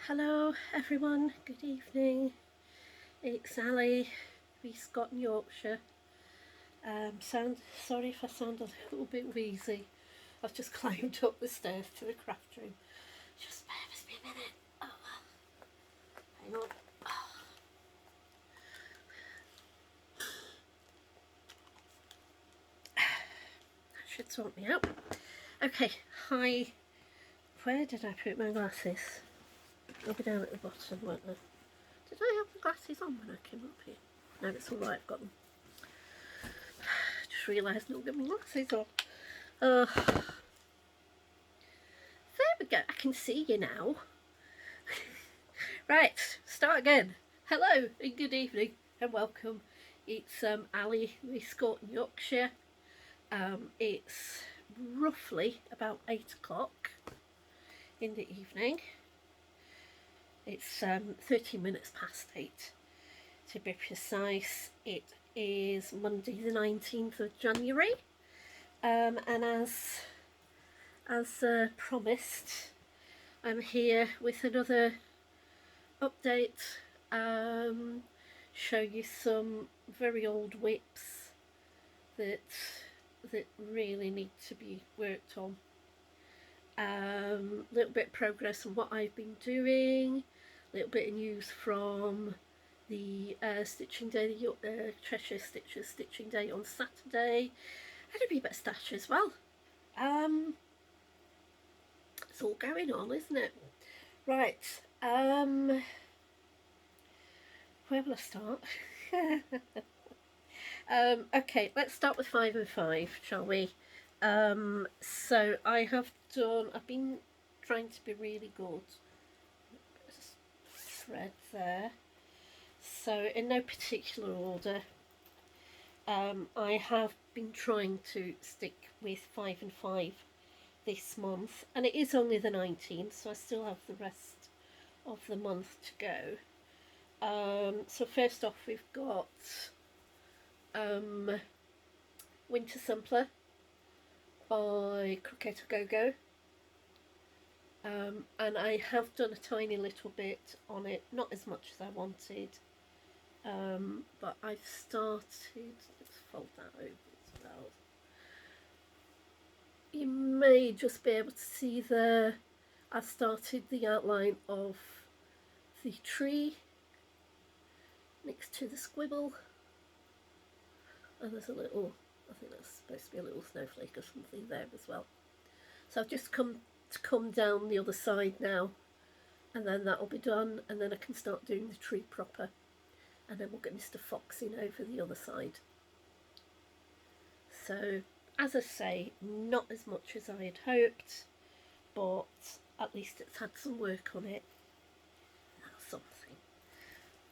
Hello everyone, good evening. It's Ali, Scott in Yorkshire. Sorry if I sound a little bit wheezy. I've just climbed up the stairs to the craft room. Just bear with me a minute. Oh, hang on. That should sort me out. Okay, hi. Where did I put my glasses? They'll be down at the bottom, won't they? Did I have the glasses on when I came up here? No, it's alright, I've got them. Just realised not got my glasses on. There we go, I can see you now. Right, start again. Hello and good evening and welcome. It's Ali, Scott in Yorkshire. It's roughly about 8 o'clock in the evening. It's 30 minutes past 8 to be precise. It is Monday the 19th of January, and as promised, I'm here with another update. Show you some very old WIPs that really need to be worked on. Little bit of progress on what I've been doing, little bit of news from the stitching day, the Cheshire Stitchers stitching day on Saturday, and a wee bit of stash as well. It's all going on, isn't it? Right, where will I start? Okay, let's start with 5 and 5, shall we? So I've been trying to be really good. Thread there. So in no particular order, I have been trying to stick with 5 and 5 this month, and it is only the 19th, so I still have the rest of the month to go. So first off, we've got Winter Sampler by Croquet Go Go, and I have done a tiny little bit on it, not as much as I wanted, but I've started. Let's fold that over as well. You may just be able to see there, I started the outline of the tree next to the squibble, and there's a little, I think that's supposed to be a little snowflake or something there as well. So I've just come down the other side now, and then that'll be done, and then I can start doing the tree proper, and then we'll get Mr. Fox in over the other side. So as I say, not as much as I had hoped, but at least it's had some work on it. That's something.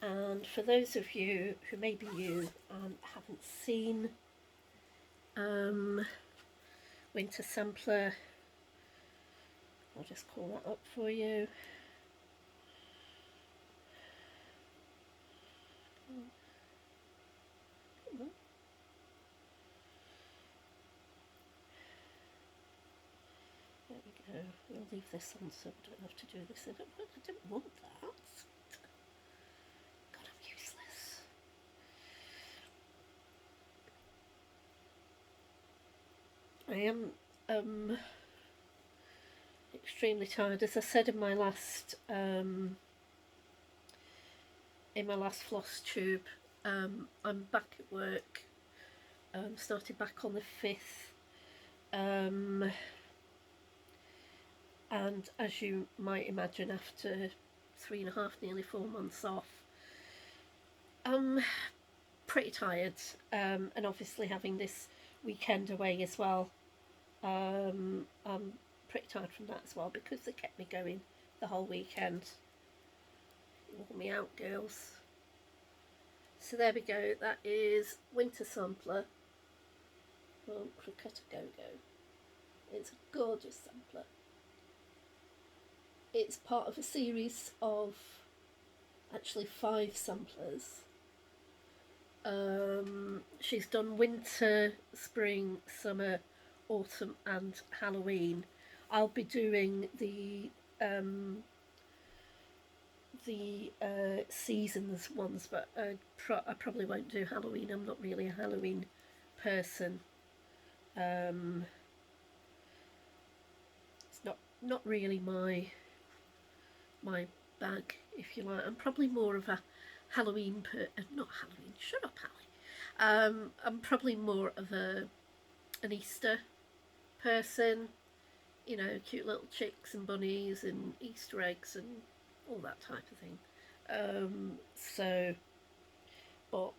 And for those of you who may be new and haven't seen Winter Sampler, I'll just call that up for you. There we go. We'll leave this on so we don't have to do this. I don't want that. God, I'm useless. I am extremely tired. As I said in my last Flosstube, I'm back at work. Started back on the 5th, and as you might imagine, after 3.5, nearly 4 months off, I'm pretty tired, and obviously having this weekend away as well, I'm pretty tired from that as well, because they kept me going the whole weekend. Wore me out, girls. So there we go, that is Winter Sampler from Croquet Go Go. It's a gorgeous sampler. It's part of a series of actually 5 samplers. She's done winter, spring, summer, autumn and Halloween. I'll be doing the the seasons ones, but I probably won't do Halloween. I'm not really a Halloween person. It's not really my bag, if you like. I'm probably more of a Halloween not Halloween. Shut up, Hallie. I'm probably more of an Easter person. You know, cute little chicks and bunnies and Easter eggs and all that type of thing. But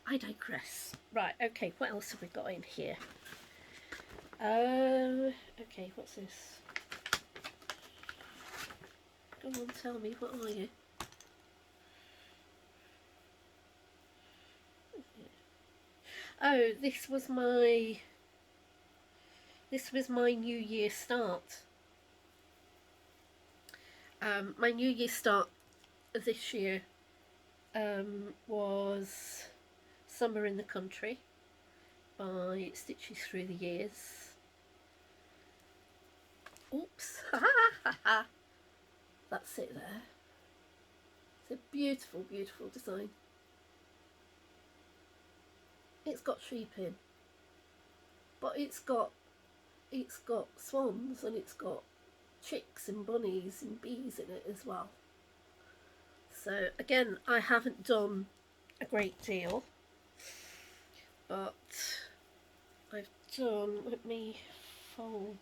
I digress. Right, okay, what else have we got in here? Okay, what's this? Go on, tell me, what are you? Oh, this was my New Year start. My New Year start this year was Summer in the Country by Stitches Through the Years. Oops. That's it there. It's a beautiful, beautiful design. It's got sheep in, but it's got swans, and it's got chicks and bunnies and bees in it as well. So again, I haven't done a great deal, but I've done, let me fold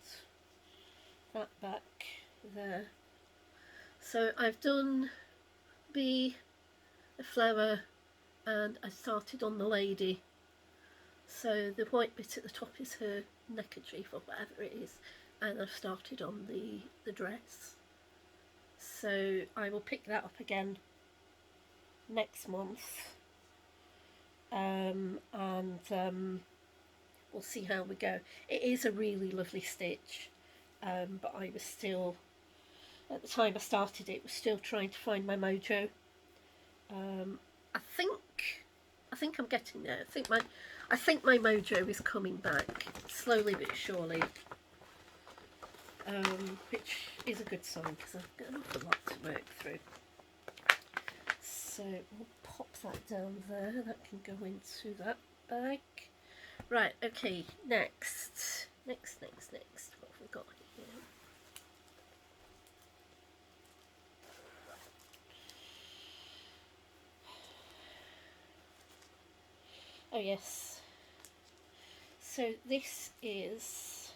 that back there. So I've done bee, a flower, and I started on the lady. So the white bit at the top is her neckerchief or whatever it is, and I've started on the dress. So I will pick that up again next month, and we'll see how we go. It is a really lovely stitch, but I was still, at the time I started it, was still trying to find my mojo. I think I'm getting there. I think my mojo is coming back slowly but surely, which is a good sign because I've got an awful lot to work through. So we'll pop that down there. That can go into that bag. Right. Okay. Next. What have we got here? Oh yes. So this is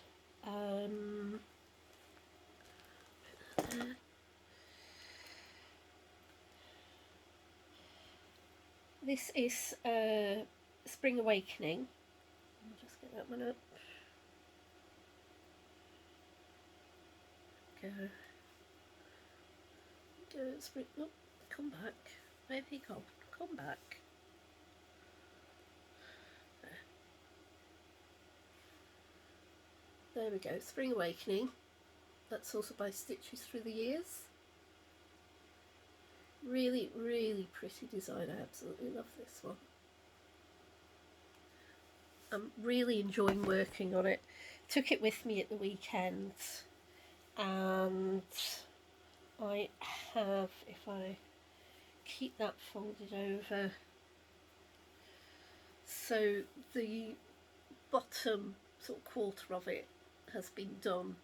this is Spring Awakening. I'll just get that one up. Go spring. Look, come back. Where have you gone? Come back. There we go, Spring Awakening. That's also by Stitches Through the Years. Really, really pretty design. I absolutely love this one. I'm really enjoying working on it. Took it with me at the weekend, and I have, if I keep that folded over, so the bottom sort of quarter of it has been done,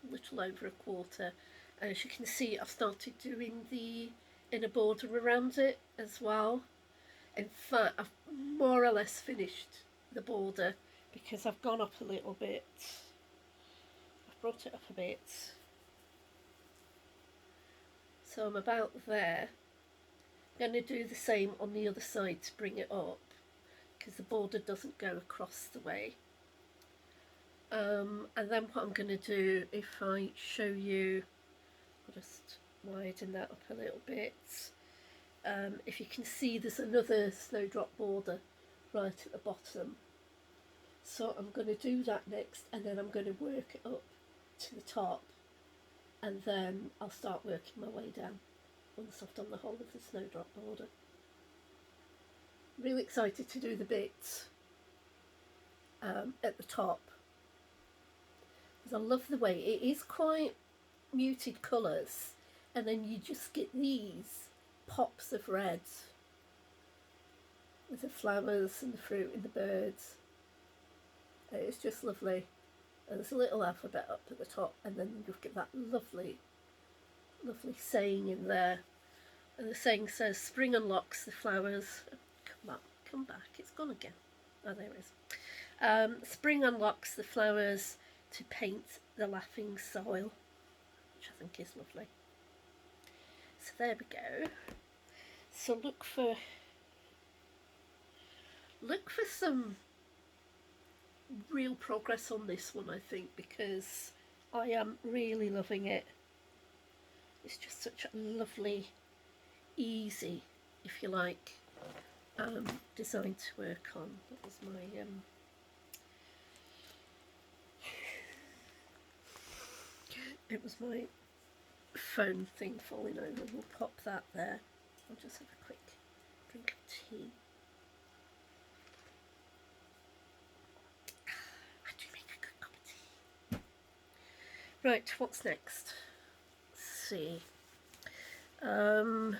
a little over a quarter, and as you can see I've started doing the inner border around it as well. In fact, I've more or less finished the border because I've gone up a little bit. I've brought it up a bit, so I'm about there. I'm going to do the same on the other side to bring it up because the border doesn't go across the way. And then what I'm going to do, if I show you, I'll just widen that up a little bit. If you can see, there's another snowdrop border right at the bottom. So I'm going to do that next, and then I'm going to work it up to the top, and then I'll start working my way down once I've done the whole of the snowdrop border. Really excited to do the bits at the top, because I love the way it is quite muted colours, and then you just get these pops of red with the flowers and the fruit and the birds. It's just lovely. And there's a little alphabet up at the top, and then you get that lovely, lovely saying in there. And the saying says, "Spring unlocks the flowers." Come back, it's gone again. Oh, there it is. Spring unlocks the flowers to paint the laughing soil, which I think is lovely. So there we go. So look for some real progress on this one, I think, because I am really loving it. It's just such a lovely, easy, if you like, design to work on. That was my it was my phone thing falling over. We'll pop that there. I'll just have a quick drink of tea. I do make a good cup of tea. Right, what's next? Let's see. Right,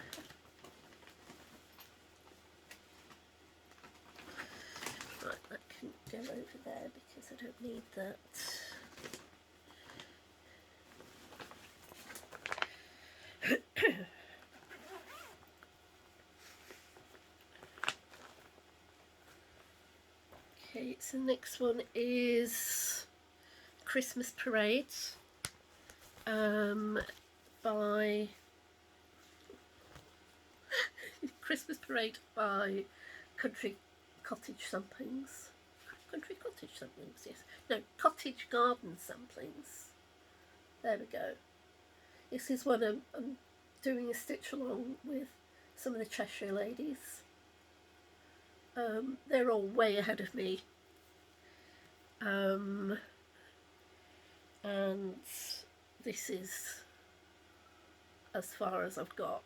that can go over there because I don't need that. Okay, so the next one is Christmas Parade by Christmas Parade by Country Cottage Samplings. Country Cottage Samplings, yes. No, Cottage Garden Samplings. There we go. This is one I'm doing a stitch along with some of the Cheshire ladies. They're all way ahead of me. And this is as far as I've got.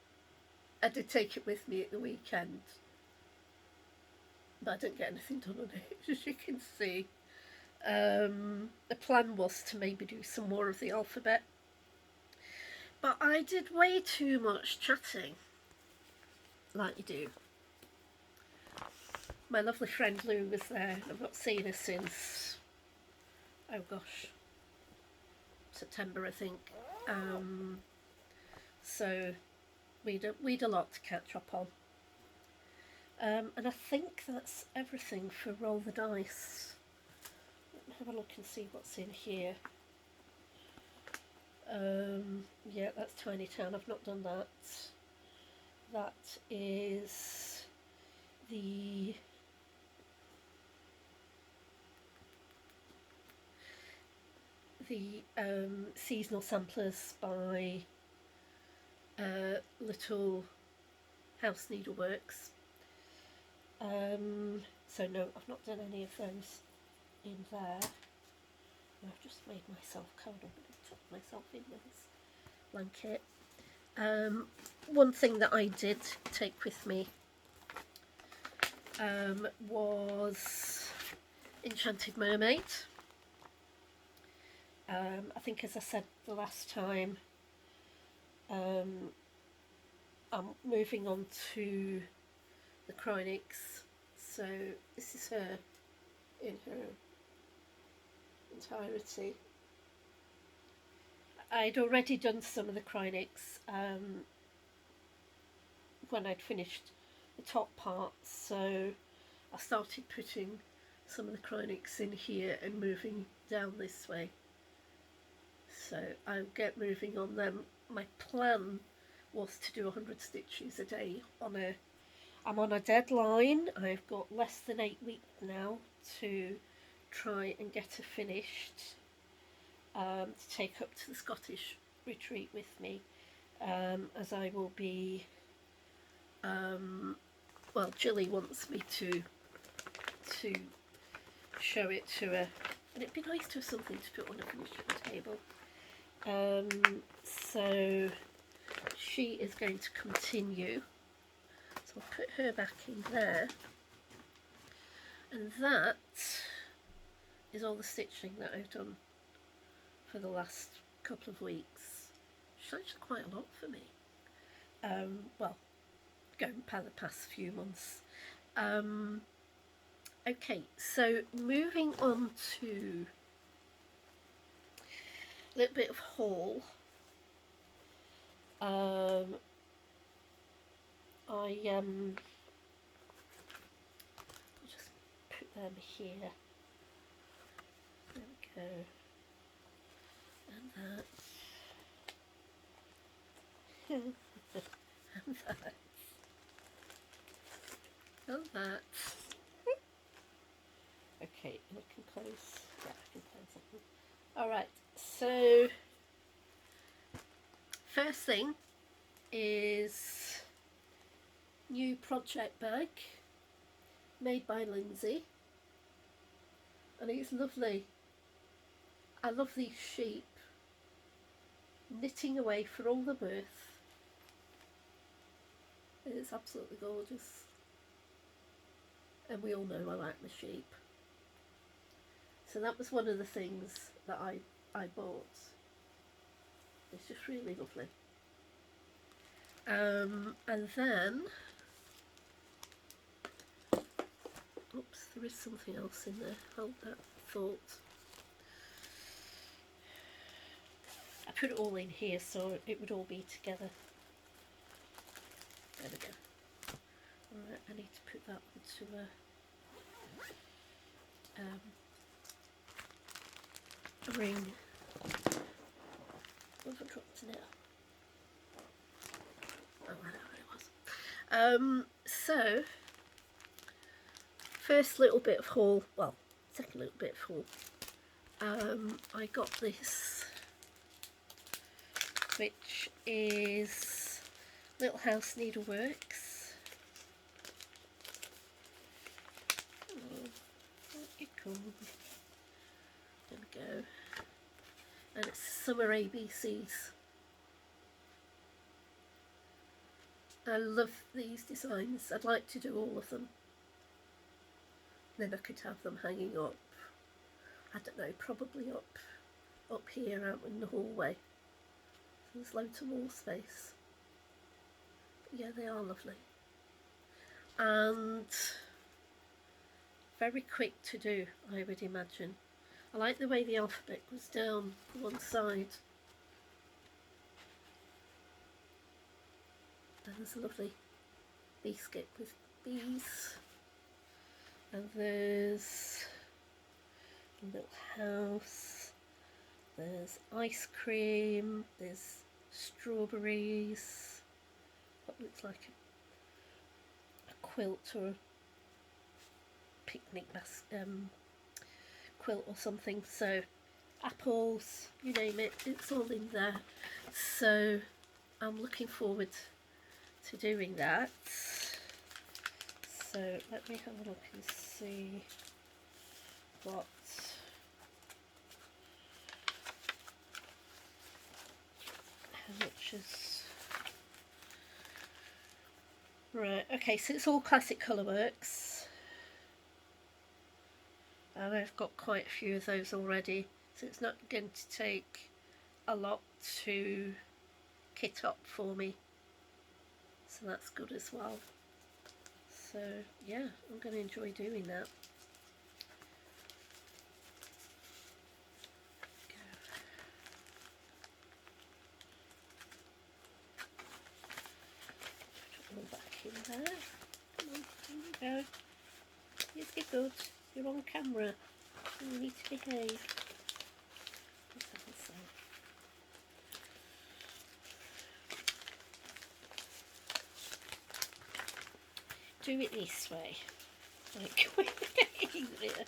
I did take it with me at the weekend, but I didn't get anything done on it, as you can see. The plan was to maybe do some more of the alphabet, but I did way too much chatting, like you do. My lovely friend Lou was there. I've not seen her since, oh gosh, September, I think. So we'd a lot to catch up on. And I think that's everything for Roll the Dice. Let me have a look and see what's in here. Yeah, that's Tiny Town. I've not done that. That is the seasonal samplers by Little House Needleworks. So no, I've not done any of those in there. I've just made myself cold. I'm going to tuck myself in with this blanket. One thing that I did take with me was Enchanted Mermaid. I think, as I said the last time, I'm moving on to the Chronics, so this is her in her entirety. I'd already done some of the Chronics when I'd finished the top parts, so I started putting some of the Chronics in here and moving down this way. So I'll get moving on them. My plan was to do 100 stitches a day I'm on a deadline. I've got less than 8 weeks now to try and get her finished, to take up to the Scottish retreat with me, as I will be, well, Jilly wants me to show it to her, and it'd be nice to have something to put on a finishing table. So she is going to continue. So I'll put her back in there. And that is all the stitching that I've done for the last couple of weeks. which is actually quite a lot for me. Well, going by the past few months. Okay, so moving on to a little bit of haul. I'll just put them here. There we go. And that. And that. And that. Okay, looking close. Yeah, I can find something. Alright, so first thing is new project bag made by Lindsay, and it's lovely. I love these sheep, knitting away for all the birth. It's absolutely gorgeous, and we all know I like my sheep, so that was one of the things that I bought. It's just really lovely. And then, oops, there is something else in there. Hold that thought. I put it all in here so it would all be together. There we go. Alright, I need to put that onto a ring. What have I dropped in it? Oh, I know what it was. So, first little bit of haul, well, second little bit of haul. I got this, which is Little House Needleworks. Oh, what you call it? There we go. And it's Summer ABCs. I love these designs. I'd like to do all of them. Then I could have them hanging up, I don't know, probably up here out in the hallway. There's loads of wall space. But yeah, they are lovely. And very quick to do, I would imagine. I like the way the alphabet was down one side. And there's a lovely bee skip with bees. And there's a little house. There's ice cream. There's strawberries. What looks like a quilt or a picnic quilt or something. So apples, you name it, it's all in there. So I'm looking forward to doing that. So let me have a look and see what how much is right. Okay, so it's all classic Colourworks, and I've got quite a few of those already, so it's not going to take a lot to kit up for me, so that's good as well. So yeah, I'm going to enjoy doing that. Put it all back in there. Come on, there you go. Yes, you're good. You're on camera. You need to behave. Let's have a sec. Do it this way. Like, easier.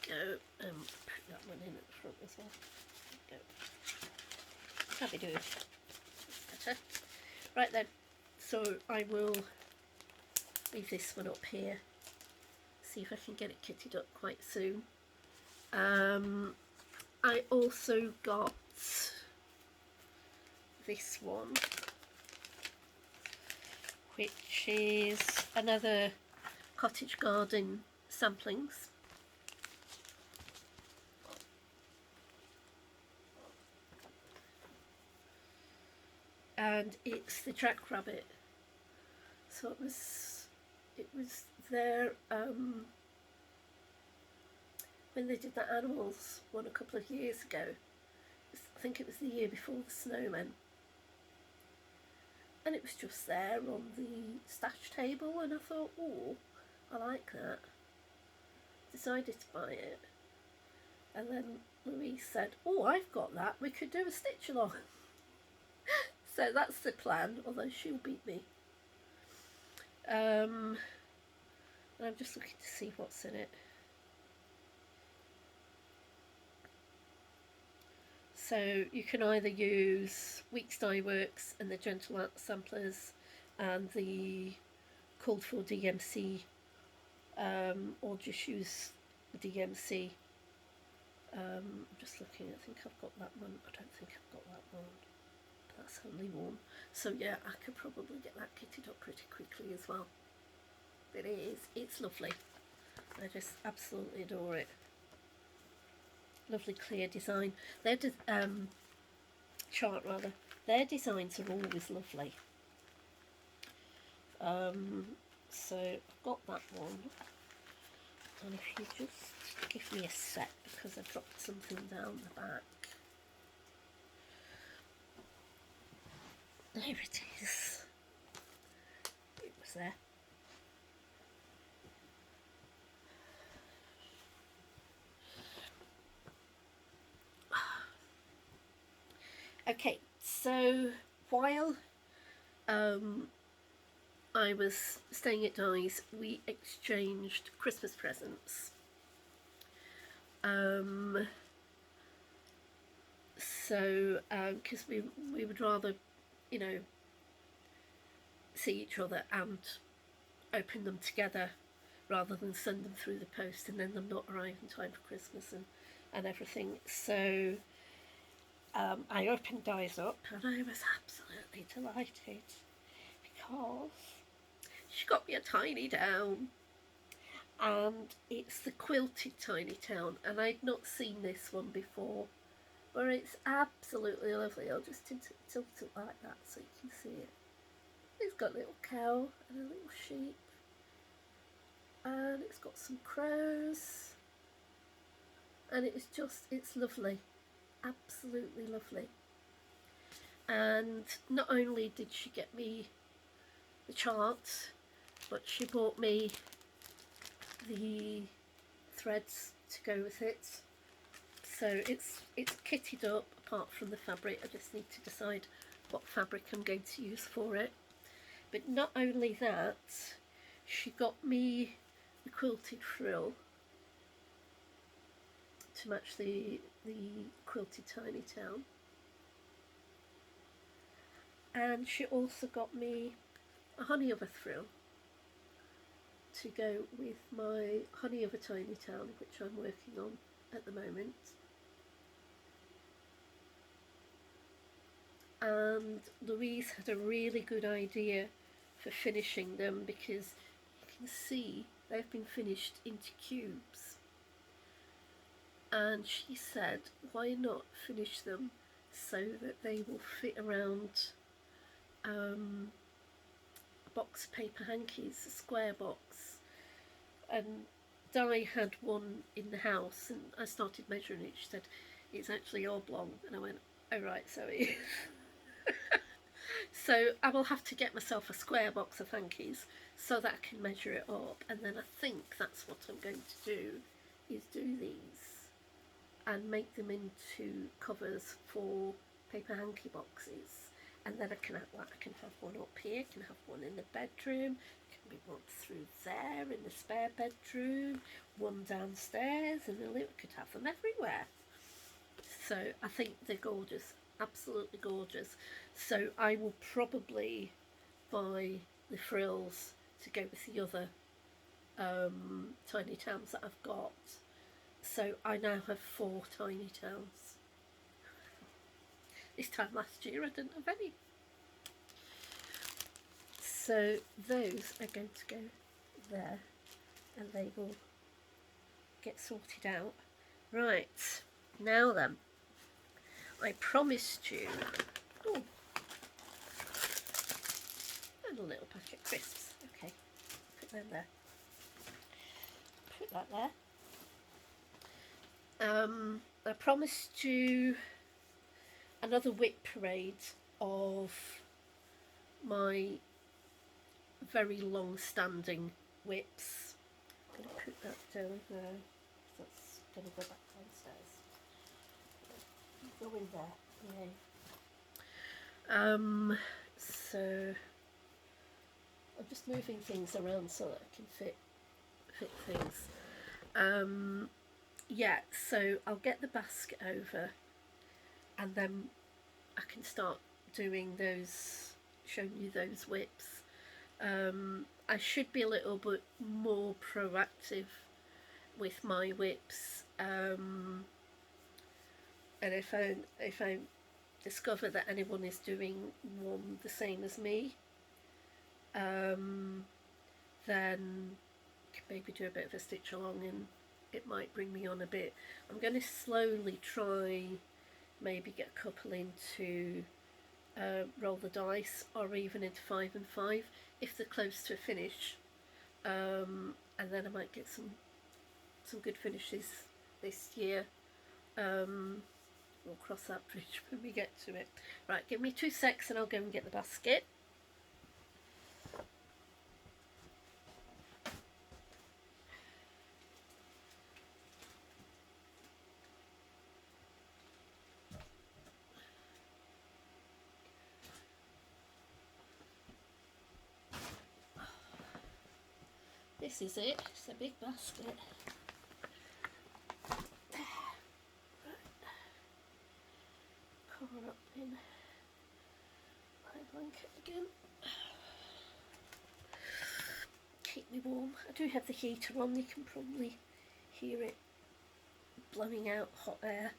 Go and put that one in at the front as well. Go. Happy doing. Better. Right then. So I will leave this one up here. See if I can get it kitted up quite soon. I also got this one, which is another cottage garden samplings. and it's the Jackrabbit. So it was there when they did that animals one a couple of years ago. I think it was the year before the snowmen, and it was just there on the stash table, and I thought, oh, I like that. Decided to buy it, and then Louise said, oh, I've got that, we could do a stitch along. So that's the plan, although she'll beat me. I'm just looking to see what's in it. So you can either use Weeks Dye Works and the Gentle Art samplers and the called for DMC, or just use DMC. I'm just looking, I think I've got that one. I don't think I've got that one. That's only one. So yeah, I could probably get that kitted up pretty quickly as well. But it's lovely. I just absolutely adore it. Lovely clear design. Their chart rather. Their designs are always lovely. So I've got that one. And if you just give me a sec, because I dropped something down the back. There it is. It was there. Okay, so while I was staying at Di's, we exchanged Christmas presents. Because we would rather, you know, see each other and open them together rather than send them through the post and then them not arrive in time for Christmas and everything. So I opened Di's up and I was absolutely delighted because she got me a tiny town, and it's the quilted tiny town, and I'd not seen this one before, but it's absolutely lovely. I'll just tilt it like that so you can see it. It's got a little cow and a little sheep, and it's got some crows, and it's lovely, absolutely lovely. And not only did she get me the chart, but she bought me the threads to go with it. So it's kitted up apart from the fabric. I just need to decide what fabric I'm going to use for it. But not only that, she got me the quilted frill to match the quilted tiny town, and she also got me a honey of a frill to go with my honey of a tiny town, which I'm working on at the moment. And Louise had a really good idea for finishing them, because you can see they've been finished into cubes, and she said, why not finish them so that they will fit around a box of paper hankies, a square box. And Di had one in the house, and I started measuring it. She said, it's actually oblong, and I went, oh right, so it is. So I will have to get myself a square box of hankies so that I can measure it up, and then I think that's what I'm going to do, is do these and make them into covers for paper hanky boxes. And then I can have one up here, I can have one in the bedroom, there can be one through there in the spare bedroom, one downstairs, and I could have them everywhere. So I think they're gorgeous, absolutely gorgeous. So I will probably buy the frills to go with the other tiny towns that I've got. So I now have 4 tiny towns. This time last year I didn't have any. So those are going to go there, and they will get sorted out. Right, now then, I promised you, down there. Put that there. I promised you another WIP parade of my very long-standing WIPs. I'm going to put that down there. That's going to go back downstairs. Go in there. Yay. So I'm just moving things around so that I can fit things. Yeah, so I'll get the basket over and then I can start doing those, showing you those WIPs. I should be a little bit more proactive with my WIPs, and if I discover that anyone is doing one the same as me, then I can maybe do a bit of a stitch along and it might bring me on a bit. I'm going to slowly try maybe get a couple into roll the dice, or even into 5 and 5 if they're close to a finish, and then I might get some good finishes this year. We'll cross that bridge when we get to it. Right, give me 2 secs and I'll go and get the basket. This is it. It's a big basket. Cover up in my blanket again. Keep me warm. I do have the heater on. You can probably hear it blowing out hot air.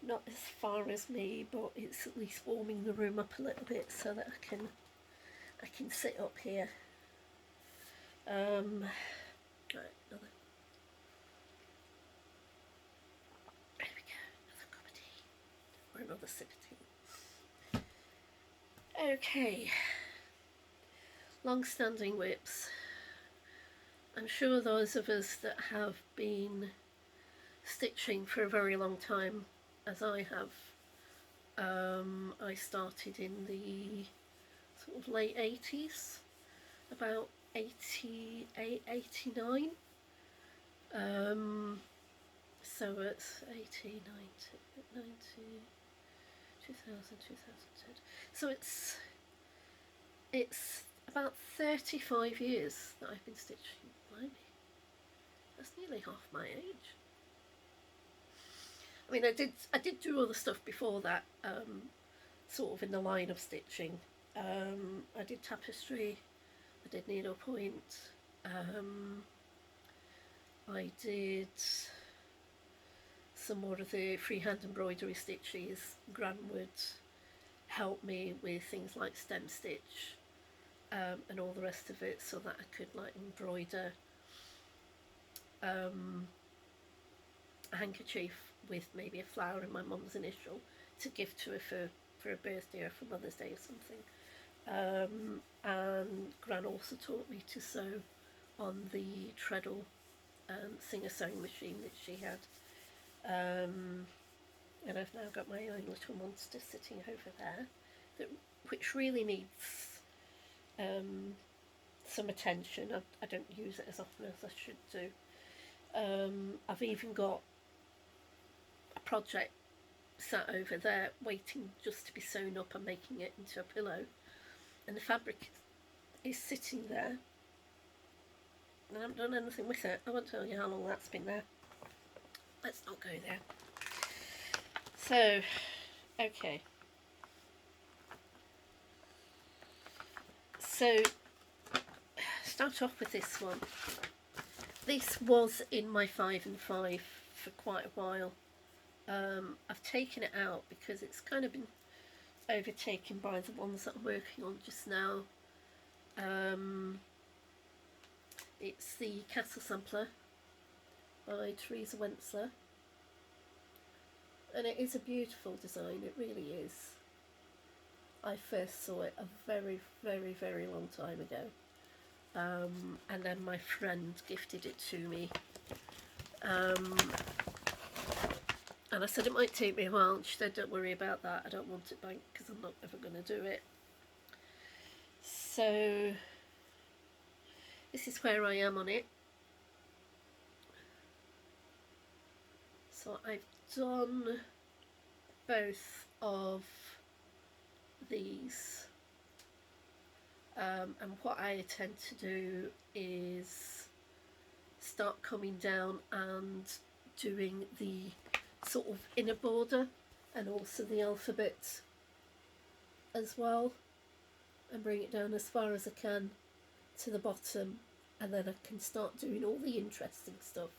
Not as far as me, but it's at least warming the room up a little bit so that I can sit up here. Right, another. There we go, another cup of tea, or another sip of tea. Okay, long-standing WIPs. I'm sure those of us that have been stitching for a very long time, as I have, I started in the sort of late 80s, about 88, 89, so it's 80, 90, 2000, 2010, so it's about 35 years that I've been stitching. Blimey, that's nearly half my age. I mean, I did do other stuff before that, sort of in the line of stitching. I did tapestry, I did needlepoint, I did some more of the freehand embroidery stitches. Gran would help me with things like stem stitch, and all the rest of it, so that I could like embroider a handkerchief with maybe a flower in my mum's initial to give to her for a birthday or for Mother's Day or something. And Gran also taught me to sew on the treadle Singer sewing machine that she had, and I've now got my own little monster sitting over there, which really needs some attention. I don't use it as often as I should do. I've even got a project sat over there waiting just to be sewn up and making it into a pillow, and the fabric is sitting there and I haven't done anything with it. I won't tell you how long that's been there. Let's not go there. So, okay. So, start off with this one. This was in my 5 and 5 for quite a while. I've taken it out because it's kind of been overtaken by the ones that I'm working on just now. It's the Castle Sampler by Teresa Wentzler, and it is a beautiful design, it really is. I first saw it a very, very, very long time ago, and then my friend gifted it to me. And I said it might take me a while, and she said don't worry about that, I don't want it back because I'm not ever going to do it. So this is where I am on it. So I've done both of these, and what I tend to do is start coming down and doing the sort of inner border and also the alphabet as well, and bring it down as far as I can to the bottom, and then I can start doing all the interesting stuff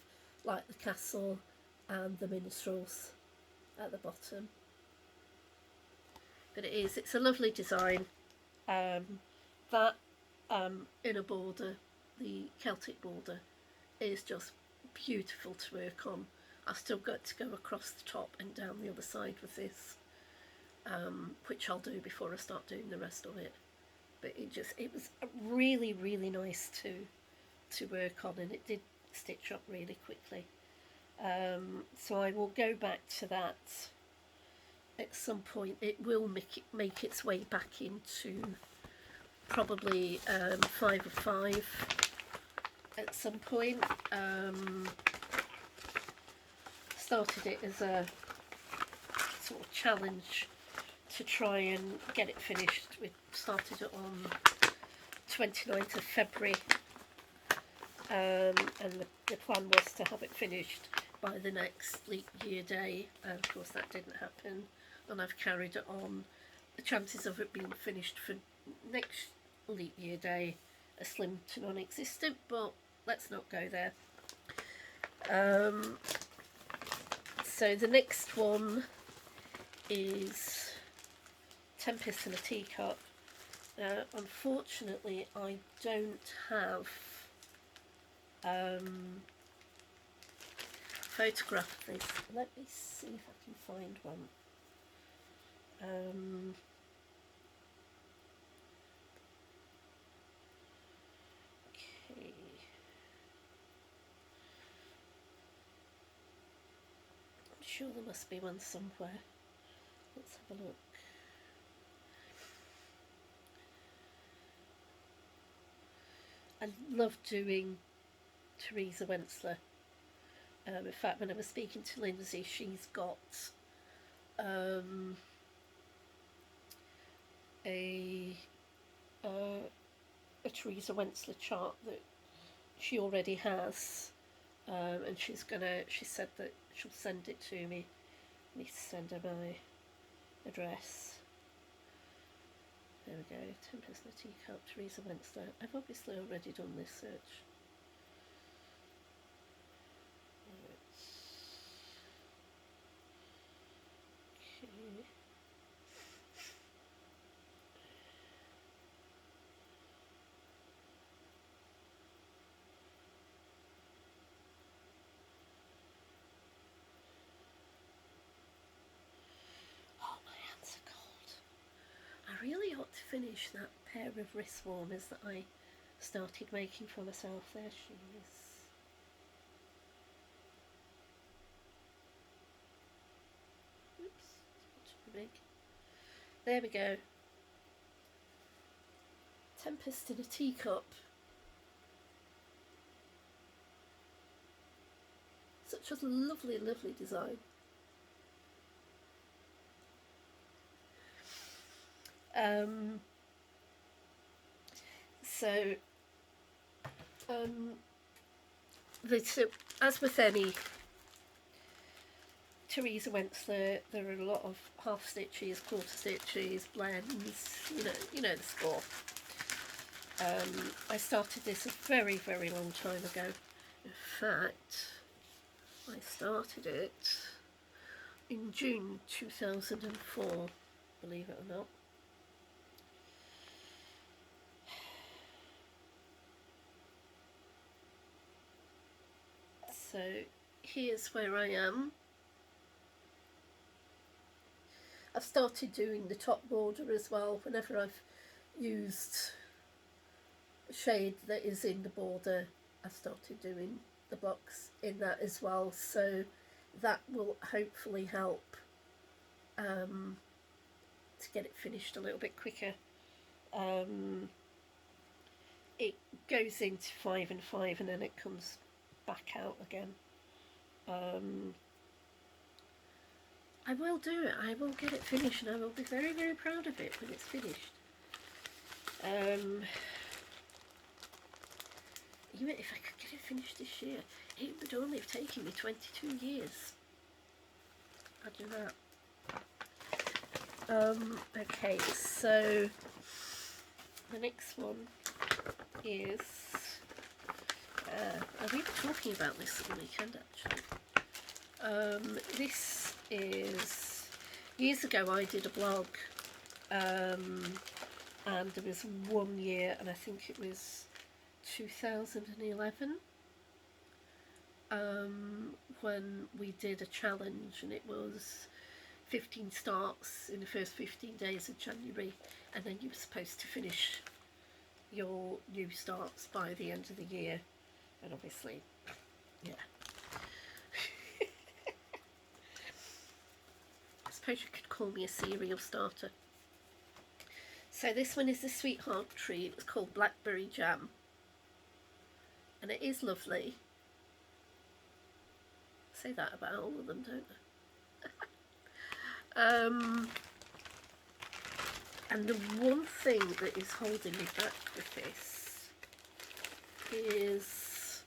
like the castle and the minstrels at the bottom. But it's a lovely design. That inner border, the Celtic border, is just beautiful to work on. I've still got to go across the top and down the other side with this, which I'll do before I start doing the rest of it. But it was really, really nice to work on, and it did stitch up really quickly. So I will go back to that at some point. It will make its way back into probably 5 of 5 at some point. Started it as a sort of challenge to try and get it finished. We started it on 29th of February, and the plan was to have it finished by the next leap year day, and of course that didn't happen, and I've carried it on. The chances of it being finished for next leap year day are slim to non-existent, but let's not go there. So the next one is Tempest in a Teacup. Unfortunately I don't have photograph of this. Let me see if I can find one. Okay. I'm sure there must be one somewhere. Let's have a look. I love doing Teresa Wentzler. In fact, when I was speaking to Lindsay, she's got a Teresa Wentzler chart that she already has, and she said that she'll send it to me. I need to send her my address. There we go, Tempest in a Teacup, Teresa Wentzler. I've obviously already done this search. Okay. Oh, my hands are cold. I really ought to finish that pair of wrist warmers that I started making for myself. There she is. Oops, too big. There we go. Tempest in a Teacup. Such a lovely, lovely design. As with any Teresa Wentzler, there are a lot of half stitches, quarter stitches, blends, you know the score. I started this a very, very long time ago. In fact, I started it in June 2004, believe it or not. So here's where I am. I've started doing the top border as well whenever I've used shade that is in the border, I started doing the blocks in that as well, so that will hopefully help to get it finished a little bit quicker. It goes into 5 and 5 and then it comes back out again. I will do it. I will get it finished and I will be very, very proud of it when it's finished. Even if I could get it finished this year, it would only have taken me 22 years. I'd do that. Okay, so the next one is, we were talking about this at the weekend actually. This is, years ago I did a blog, and there was one year, and I think it was 2011, when we did a challenge, and it was 15 starts in the first 15 days of January, and then you were supposed to finish your new starts by the end of the year, and obviously, yeah. I suppose you could call me a serial starter. So this one is the Sweetheart Tree. It was called Blackberry Jam, and it is lovely. I say that about all of them, don't I? And the one thing that is holding me back with this is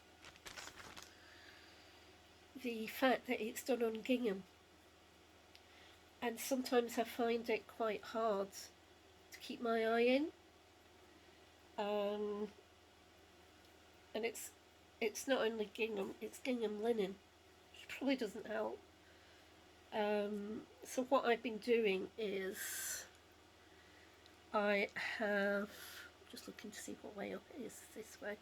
the fact that it's done on gingham, and sometimes I find it quite hard to keep my eye in, and it's not only gingham, it's gingham linen, which probably doesn't help. So what I've been doing is I have, just looking to see what way up it is this way.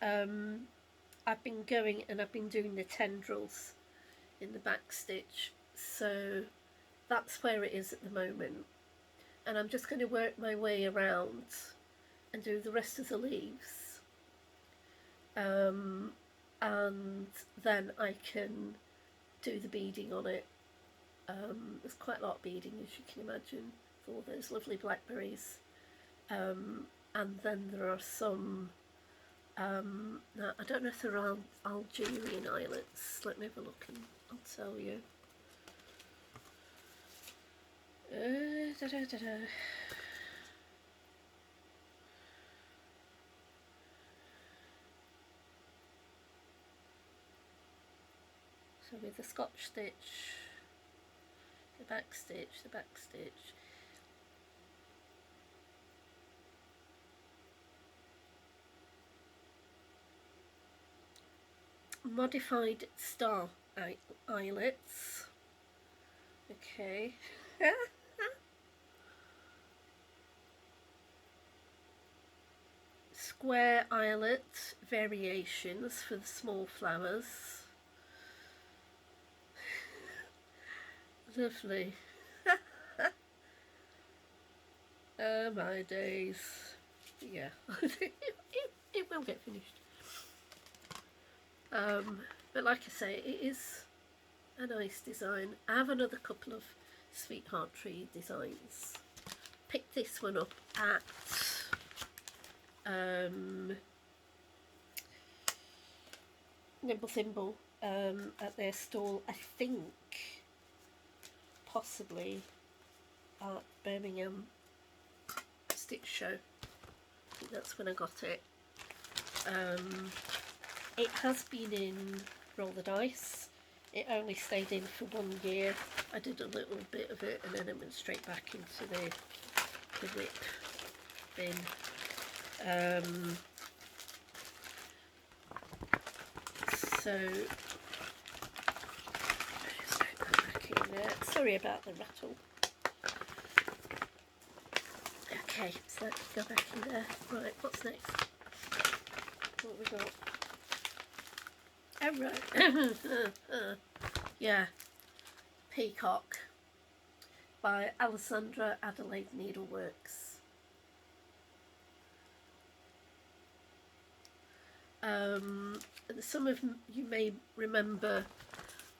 I've been going and I've been doing the tendrils in the back stitch, so that's where it is at the moment, and I'm just going to work my way around and do the rest of the leaves, and then I can do the beading on it. There's quite a lot of beading, as you can imagine, for all those lovely blackberries, and then there are some, now, I don't know if there are Algerian islets. Let me have a look and I'll tell you. So with the Scotch stitch, the back stitch, modified star eyelets, okay. Square eyelet variations for the small flowers. Lovely. Oh my days. Yeah. it will get finished. But like I say, it is a nice design. I have another couple of Sweetheart Tree designs. Picked this one up at Nimble Thimble, at their stall, I think possibly at Birmingham Stitch Show. I think that's when I got it. It has been in Roll the Dice. It only stayed in for 1 year. I did a little bit of it and then it went straight back into the WIP bin. So just put that back in there. Sorry about the rattle. Okay, so let's go back in there. Right, what's next? What have we got? Oh right. Yeah. Peacock by Alessandra Adelaide Needleworks. And some of you may remember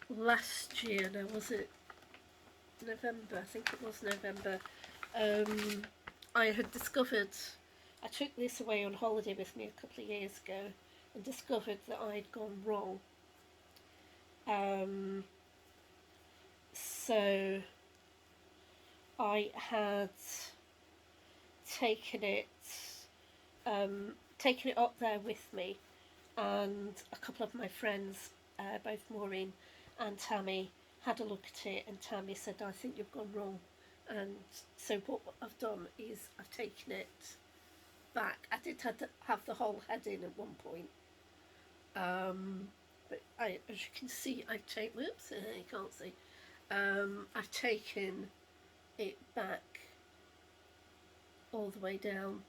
last year, now was it November? I think it was November. I had discovered, I took this away on holiday with me a couple of years ago and discovered that I'd gone wrong. So I had taken it up there with me, and a couple of my friends, both Maureen and Tammy, had a look at it, and Tammy said, I think you've gone wrong. And so what I've done is I've taken it back. I did have the whole head in at one point, but as you can see, I've taken, whoops, you can't see, I've taken it back all the way down,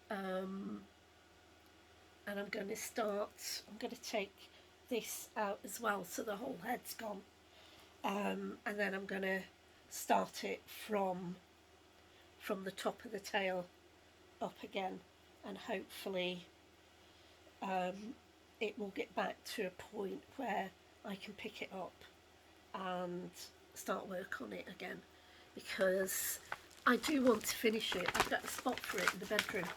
and I'm going to take this out as well, so the whole head's gone, and then I'm going to start it from the top of the tail up again, and hopefully it will get back to a point where I can pick it up and start work on it again, because I do want to finish it. I've got a spot for it in the bedroom,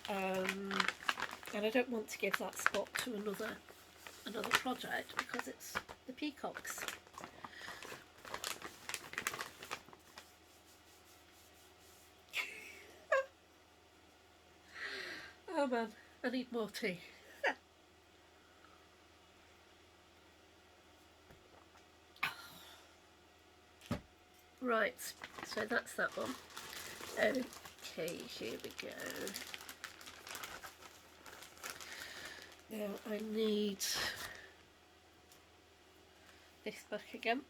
and I don't want to give that spot to another project, because it's the peacocks. Oh man, I need more tea. Right, so that's that one. Okay, here we go. Now I need this back again.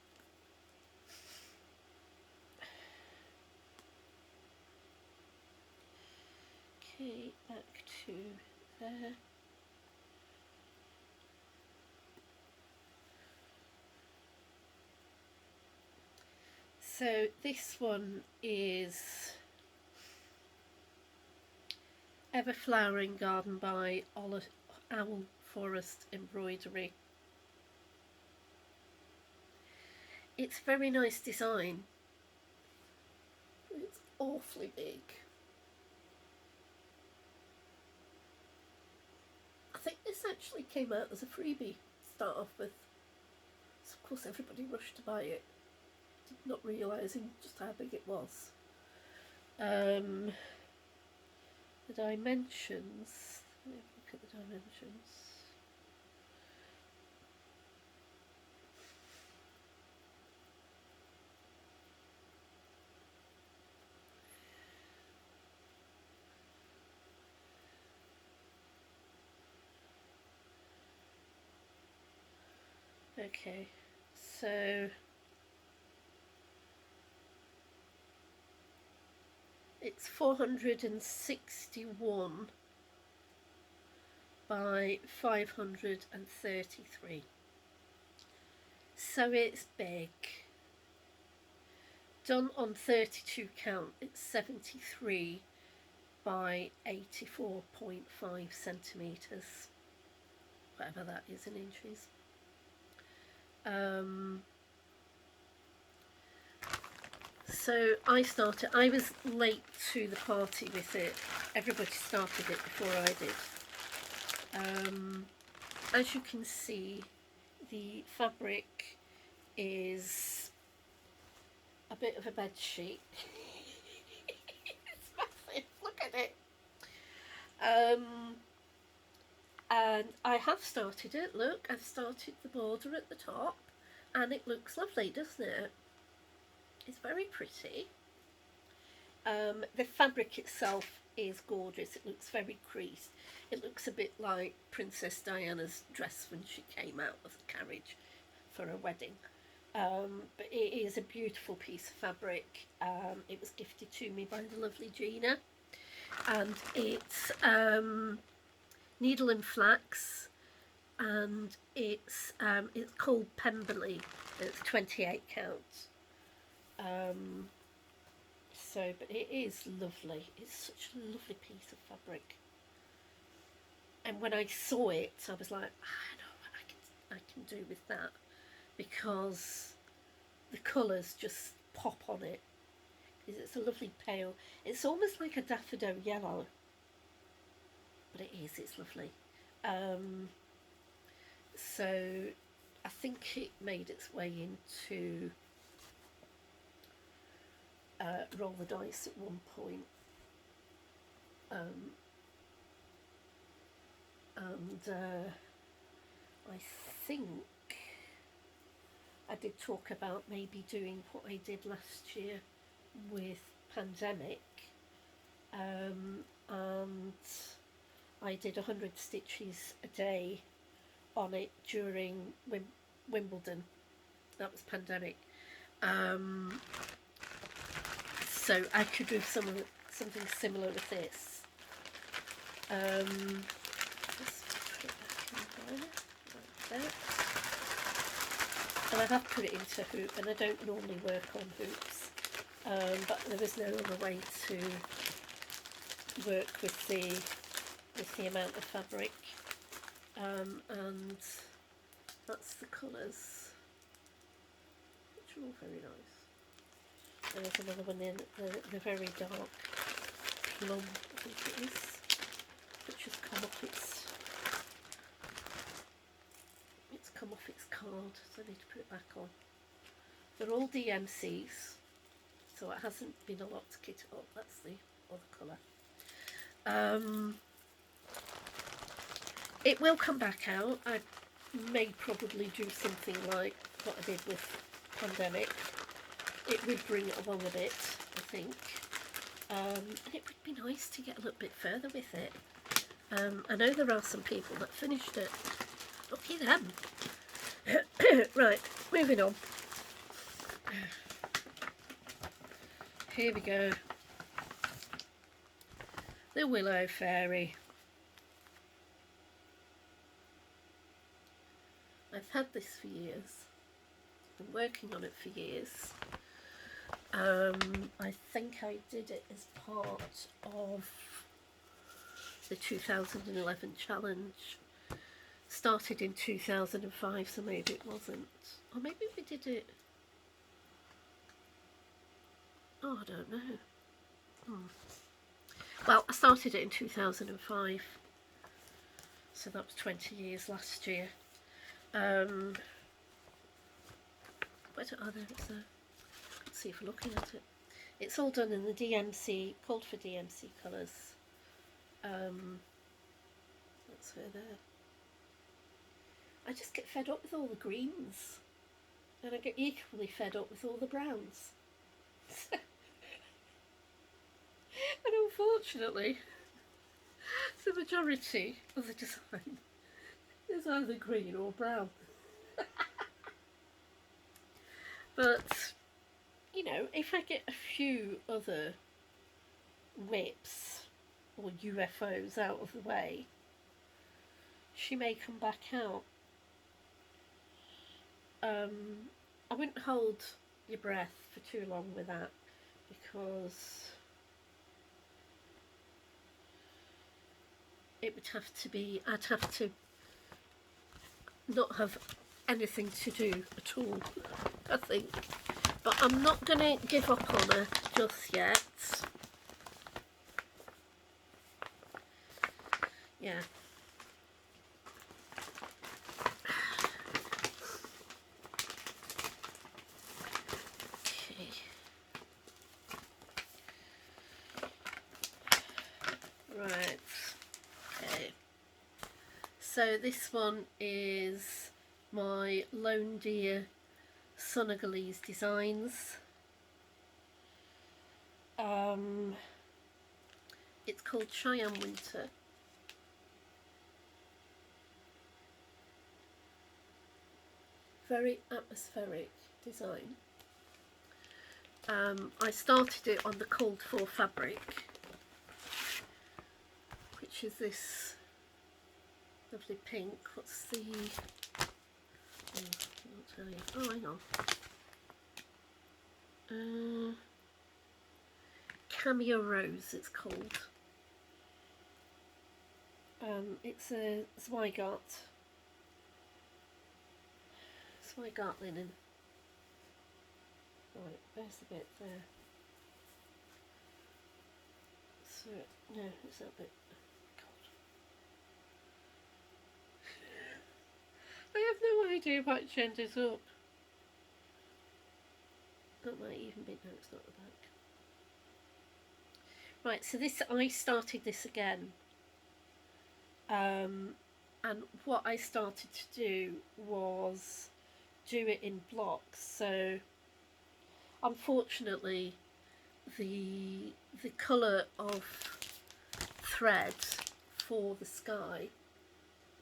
Okay, back to there. So this one is Ever Flowering Garden by Owl Forest Embroidery. It's a very nice design. It's awfully big. I think this actually came out as a freebie to start off with. So of course everybody rushed to buy it, not realising just how big it was. The dimensions, let me look at the dimensions. Okay, so it's 461 by 533. So it's big. Done on 32 count, it's 73 by 84.5 centimetres, whatever that is in inches. So I was late to the party with it. Everybody started it before I did. As you can see, the fabric is a bit of a bed sheet. It's massive, look at it. And I have started it, look, I've started the border at the top, and it looks lovely, doesn't it? It's very pretty. The fabric itself is gorgeous. It looks very creased. It looks a bit like Princess Diana's dress when she came out of the carriage for a wedding. But it is a beautiful piece of fabric. It was gifted to me by the lovely Gina, and it's needle and flax, and it's called Pemberley. It's 28 count. But it is lovely. It's such a lovely piece of fabric. And when I saw it, I was like, I know what I can do with that, because the colours just pop on it. It's a lovely pale. It's almost like a daffodil yellow, but it is. It's lovely. So I think it made its way into Roll the Dice at one point. And I think I did talk about maybe doing what I did last year with Pandemic, and I did 100 stitches a day on it during Wimbledon. That was Pandemic. So I could do something similar with this. Just put it back in there, like that. And I have put it into hoop, and I don't normally work on hoops, but there was no other way to work with the amount of fabric, and that's the colours, which are all very nice. And there's another one in the very dark plum, I think it is, which has come off its card, so I need to put it back on. They're all DMCs, so it hasn't been a lot to kit it up. That's the other colour. It will come back out. I may probably do something like what I did with Pandemic. It would bring it along a bit, I think, and it would be nice to get a little bit further with it. I know there are some people that finished it. Lucky them. Right, moving on. Here we go. The Willow Fairy. I've had this for years. I've been working on it for years. I think I did it as part of the 2011 challenge. Started in 2005, so maybe it wasn't. Or maybe we did it... Oh, I don't know. Well, I started it in 2005. So that was 20 years last year. Where are there? Let's see if we're looking at it. It's all done in the DMC, called for DMC colours. That's her there. I just get fed up with all the greens, and I get equally fed up with all the browns. And unfortunately, the majority of the design is either green or brown. But, you know, if I get a few other WIPs or UFOs out of the way, she may come back out. I wouldn't hold your breath for too long with that, because it would have to be, I'd have to not have anything to do at all, I think. But I'm not going to give up on her just yet. Yeah. Okay. Right. Okay. So this one is my Lone Deer Senegalese designs. It's called Cheyenne Winter. Very atmospheric design. I started it on the called for fabric, which is this lovely pink. What's the... I'll tell you. Oh, hang on. Cameo Rose, it's called. It's a Zweigart linen. Right, there's the bit there. So, no, it's that bit. God. I have no idea what genders up. That might even be, no, it's not the back. Right, so this, I started this again. And what I started to do was do it in blocks. So unfortunately the colour of thread for the sky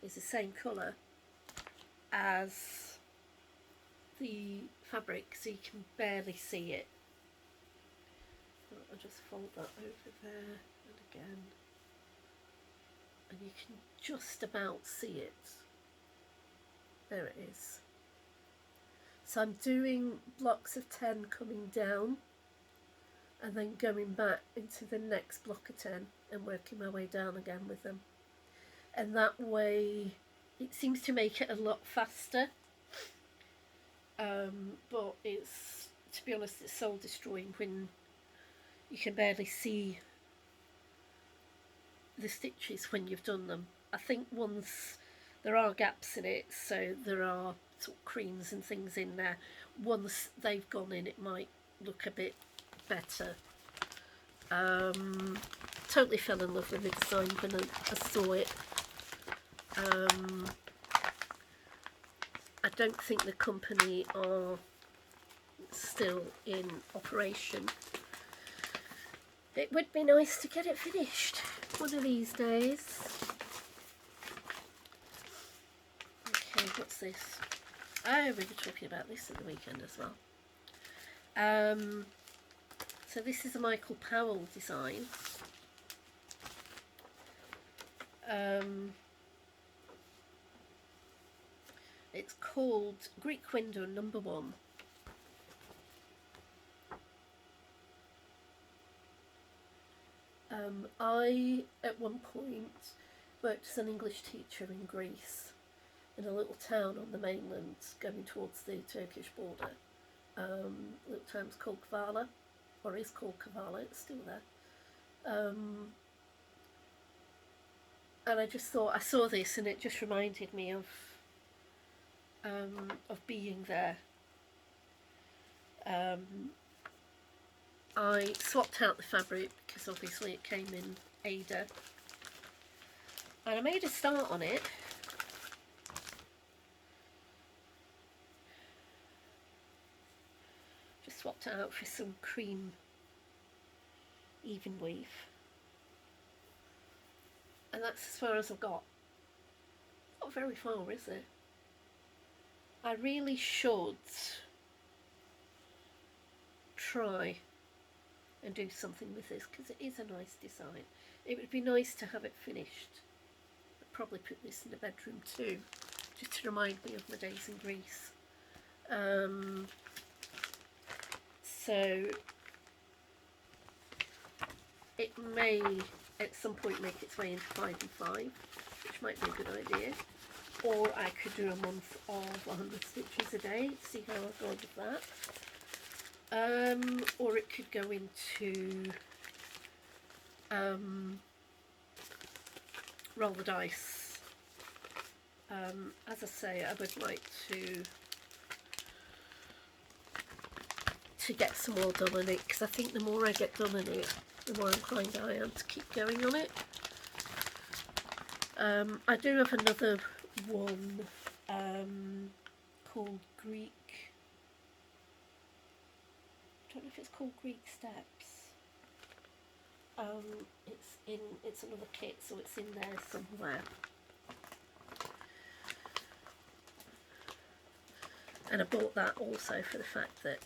is the same colour as the fabric, so you can barely see it. I'll just fold that over there and again, and you can just about see it. There it is. So I'm doing blocks of 10 coming down and then going back into the next block of 10 and working my way down again with them. And that way it seems to make it a lot faster. But it's, to be honest, it's soul destroying when you can barely see the stitches when you've done them. I think once there are gaps in it, so there are sort of creams and things in there, once they've gone in it might look a bit better. Totally fell in love with the design when I saw it. I don't think the company are still in operation. It would be nice to get it finished one of these days. Okay, what's this? Oh, we were talking about this at the weekend as well. So this is a Michael Powell design. It's called Greek Window Number 1. I, at one point, worked as an English teacher in Greece, in a little town on the mainland going towards the Turkish border. Little town's called Kavala, or is called Kavala, it's still there. And I just thought, I saw this and it just reminded me of being there. I swapped out the fabric because obviously it came in Ada, and I made a start on it. Just swapped it out for some cream even weave, and that's as far as I've got. Not very far, is it? I really should try and do something with this because it is a nice design. It would be nice to have it finished. I'd probably put this in the bedroom too, just to remind me of my days in Greece. So it may at some point make its way into 5 and 5, which might be a good idea. Or I could do a month of 100 stitches a day, see how I go with that. Or it could go into roll the dice. As I say, I would like to get some more done on it, because I think the more I get done on it, the more inclined I am to keep going on it. I do have another one called Greek. I don't know if it's called Greek Steps. It's another kit, so it's in there somewhere. And I bought that also for the fact that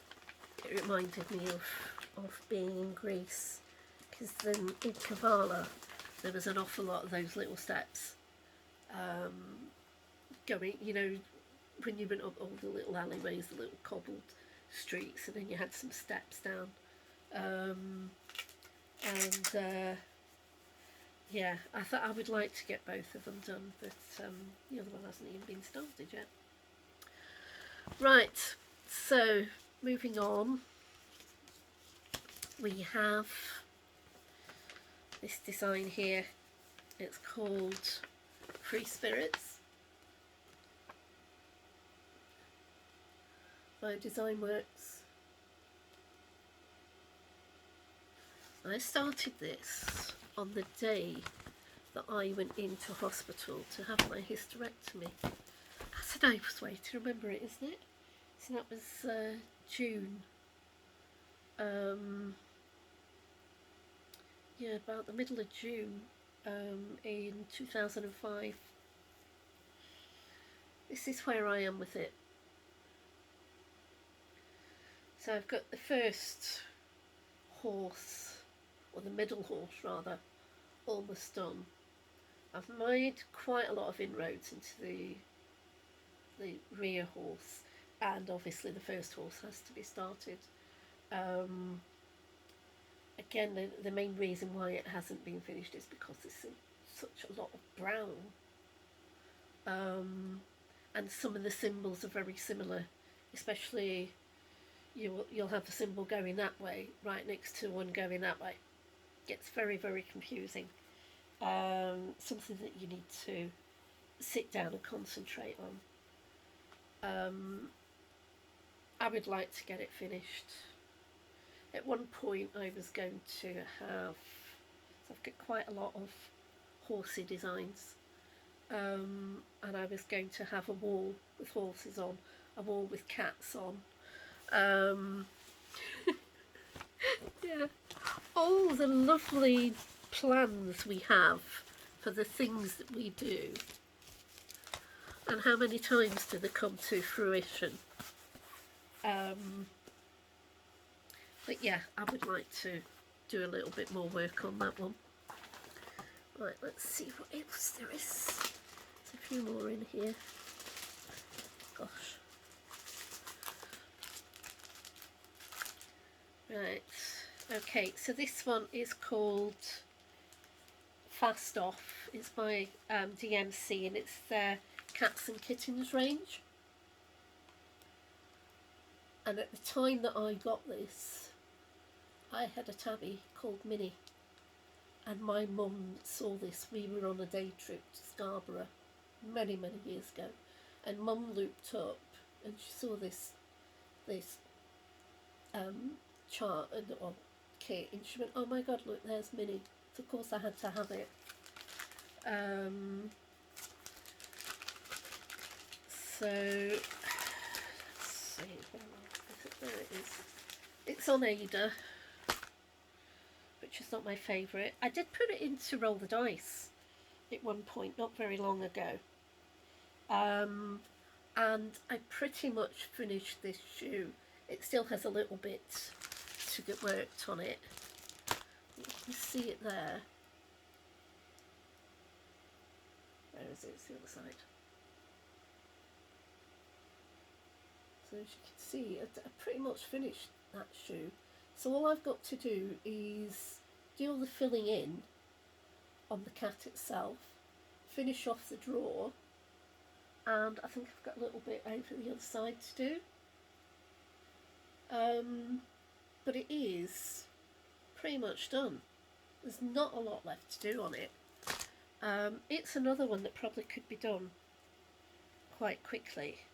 it reminded me of being in Greece, because then in Kavala there was an awful lot of those little steps going, you know, when you went up all the little alleyways, the little cobbled streets, and then you had some steps down, and yeah, I thought I would like to get both of them done, but the other one hasn't even been started yet. Right, so moving on, we have this design here. It's called Free Spirits by Design Works. I started this on the day that I went into hospital to have my hysterectomy. That's an nice way to remember it, isn't it? So that was June. Yeah, about the middle of June in 2005. This is where I am with it. So I've got the first horse, or the middle horse rather, almost done. I've made quite a lot of inroads into the rear horse, and obviously the first horse has to be started. Again, the main reason why it hasn't been finished is because there's such a lot of brown, and some of the symbols are very similar, especially you'll have a symbol going that way right next to one going that way. Gets very, very confusing. Something that you need to sit down and concentrate on. I would like to get it finished. At one point I was going to have, so I've got quite a lot of horsey designs, and I was going to have a wall with horses on, a wall with cats on. Yeah, all the lovely plans we have for the things that we do, and how many times do they come to fruition. But yeah, I would like to do a little bit more work on that one. Right, let's see what else there is. There's a few more in here. Gosh. Right, okay, so this one is called Fast Off. It's by DMC, and it's their Cats and Kittens range. And at the time that I got this, I had a tabby called Minnie, and my mum saw this. We were on a day trip to Scarborough many, many years ago, and Mum looked up and she saw this chart or kit, and she went, "Oh my God, look, there's Minnie." So of course I had to have it. So let's see, there it is. It's on Ada, which is not my favourite. I did put it in to roll the dice at one point, not very long ago. And I pretty much finished this shoe. It still has a little bit to get worked on it. You can see it there. Where is it? It's the other side. So as you can see, I pretty much finished that shoe. So all I've got to do is do all the filling in on the cat itself, finish off the drawer, and I think I've got a little bit over the other side to do. But it is pretty much done. There's not a lot left to do on it. It's another one that probably could be done quite quickly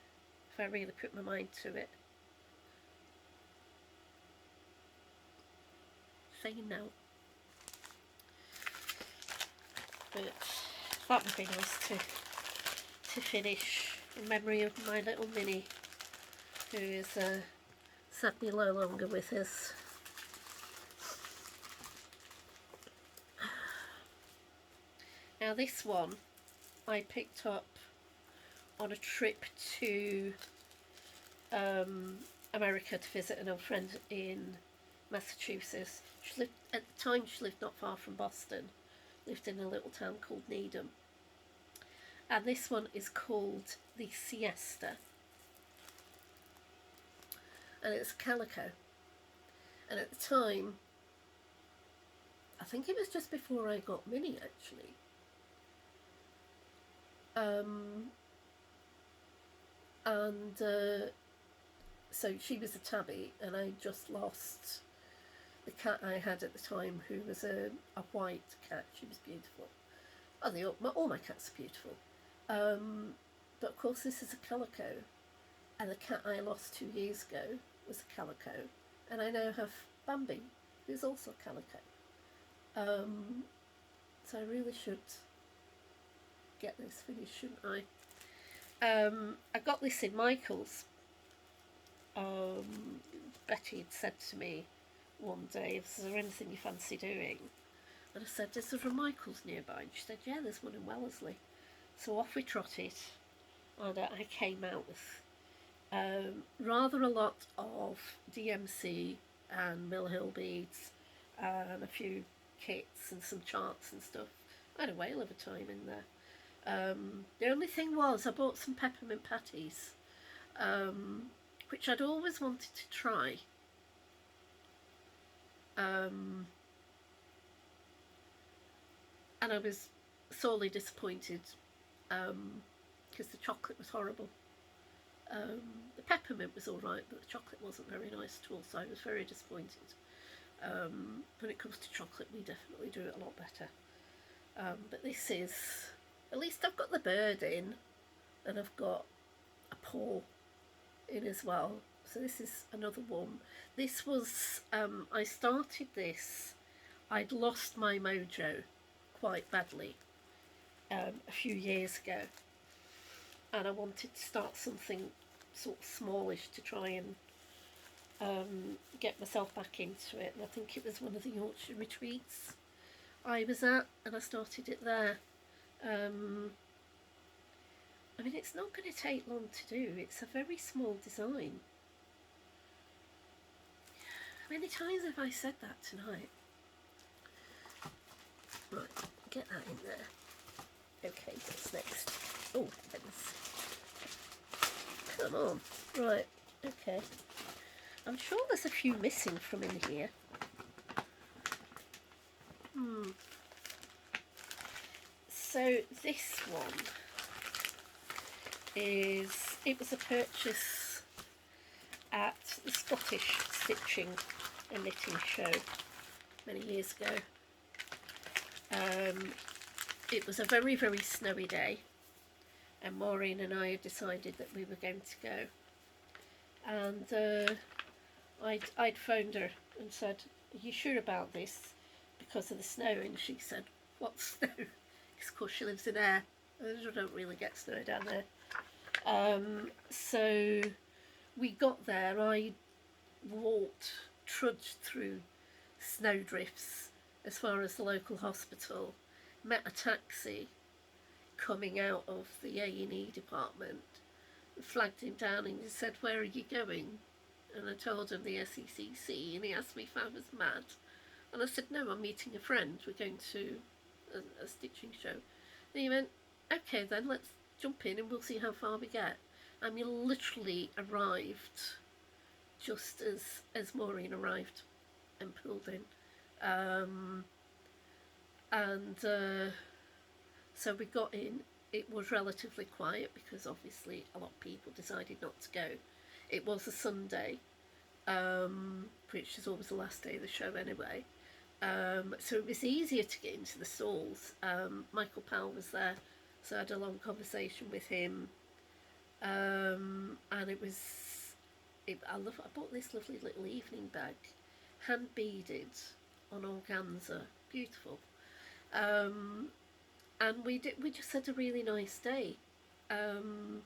if I really put my mind to it. Saying no. But that would be nice to finish in memory of my little Minnie, who is sadly no longer with us. Now this one I picked up on a trip to America to visit an old friend in Massachusetts. She lived, at the time she lived not far from Boston, lived in a little town called Needham. And this one is called the Siesta. And it's calico. And at the time I think it was just before I got Minnie, actually. And so she was a tabby, and I just lost the cat I had at the time, who was a white cat. She was beautiful. Oh, all my cats are beautiful. But of course, this is a calico, and the cat I lost 2 years ago was a calico, and I now have Bambi, who's also a calico. So I really should get this finished, shouldn't I? I got this in Michael's. Betty had said to me one day, "Is there anything you fancy doing?" And I said, "Is there a Michael's nearby?" And she said, "Yeah, there's one in Wellesley." So off we trotted, and I came out with rather a lot of DMC and Mill Hill beads and a few kits and some charts and stuff. I had a whale of a time in there. The only thing was, I bought some peppermint patties, which I'd always wanted to try. And I was sorely disappointed because the chocolate was horrible. The peppermint was alright, but the chocolate wasn't very nice at all, so I was very disappointed. When it comes to chocolate, we definitely do it a lot better. But this is, at least I've got the bird in, and I've got a paw in as well. So this is another one. This was, I started this, I'd lost my mojo quite badly a few years ago, and I wanted to start something sort of smallish to try and get myself back into it. And I think it was one of the Yorkshire retreats I was at, and I started it there. I mean, it's not going to take long to do. It's a very small design. How many times have I said that tonight? Right, get that in there. Okay, what's next? Oh, heavens. Come on. Right, okay. I'm sure there's a few missing from in here. So this one is, it was a purchase at the Scottish Stitching and Knitting Show many years ago. It was a very, very snowy day, and Maureen and I had decided that we were going to go. And I'd phoned her and said, "Are you sure about this? Because of the snow." And she said, "What snow?" Because of course she lives in Ayr. I don't really get snow down there. So we got there. I trudged through snowdrifts as far as the local hospital, met a taxi coming out of the A&E department, flagged him down, and he said, "Where are you going?" And I told him the SECC, and he asked me if I was mad. And I said, "No, I'm meeting a friend. We're going to a stitching show." And he went, "Okay then, let's jump in and we'll see how far we get." And we literally arrived just as Maureen arrived and pulled in. So we got in. It was relatively quiet because obviously a lot of people decided not to go. It was a Sunday, which is always the last day of the show anyway. So it was easier to get into the stalls. Michael Powell was there, so I had a long conversation with him. And I bought this lovely little evening bag, hand beaded on organza, beautiful. And we just had a really nice day. And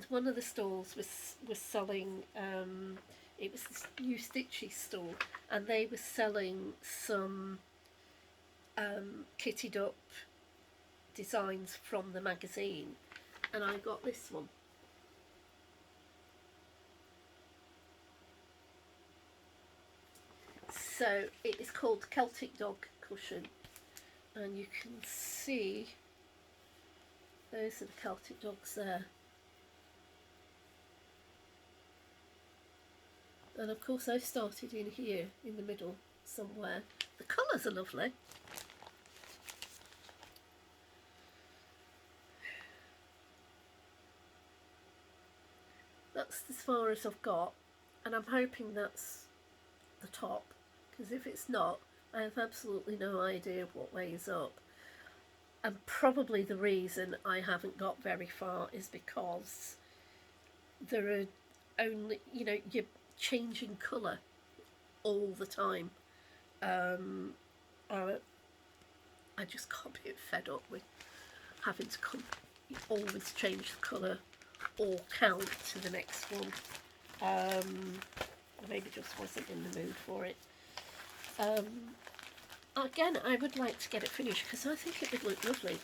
one of the stalls was selling, it was this New Stitchy stall, and they were selling some kitted up designs from the magazine, and I got this one. So it is called Celtic Dog Cushion, and you can see those are the Celtic dogs there. And of course I've started in here in the middle somewhere. The colours are lovely. That's as far as I've got, and I'm hoping that's the top, because if it's not, I have absolutely no idea what weighs up. And probably the reason I haven't got very far is because there are only, you know, you're changing colour all the time. I just can't be fed up with having to always change the colour or count to the next one. I maybe just wasn't in the mood for it. Again, I would like to get it finished because I think it would look lovely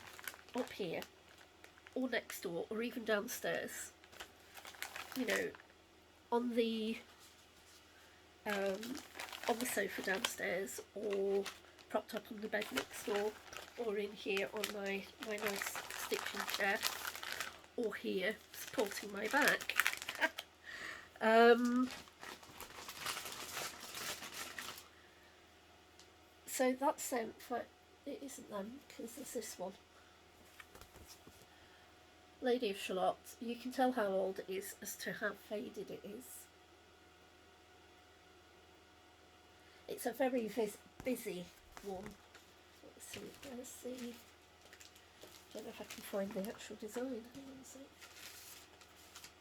up here or next door or even downstairs, you know, on the sofa downstairs, or propped up on the bed next door, or in here on my nice stitching chair, or here supporting my back. So that's them. In fact, it isn't them because there's this one. Lady of Shalott. You can tell how old it is as to how faded it is. It's a very busy one. Let's see, there's the... I don't know if I can find the actual design. Hang on a sec.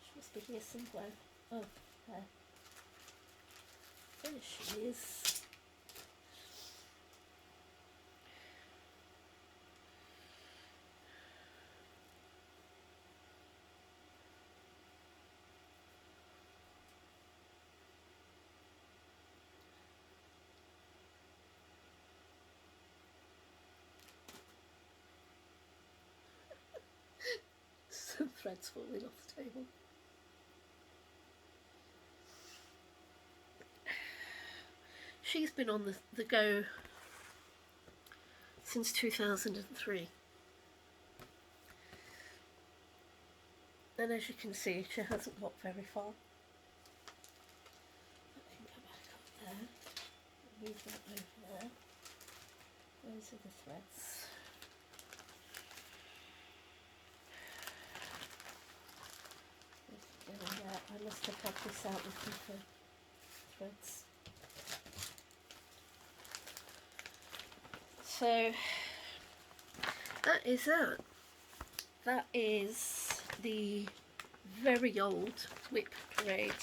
She must be here somewhere. Oh, there. There she is. Some threads falling off the table. She's been on the go since 2003. And as you can see, she hasn't got very far. I can go back up there, move that over there. Those are the threads. I must have had this out looking for threads. So that is that. That is the very old WIP Parade.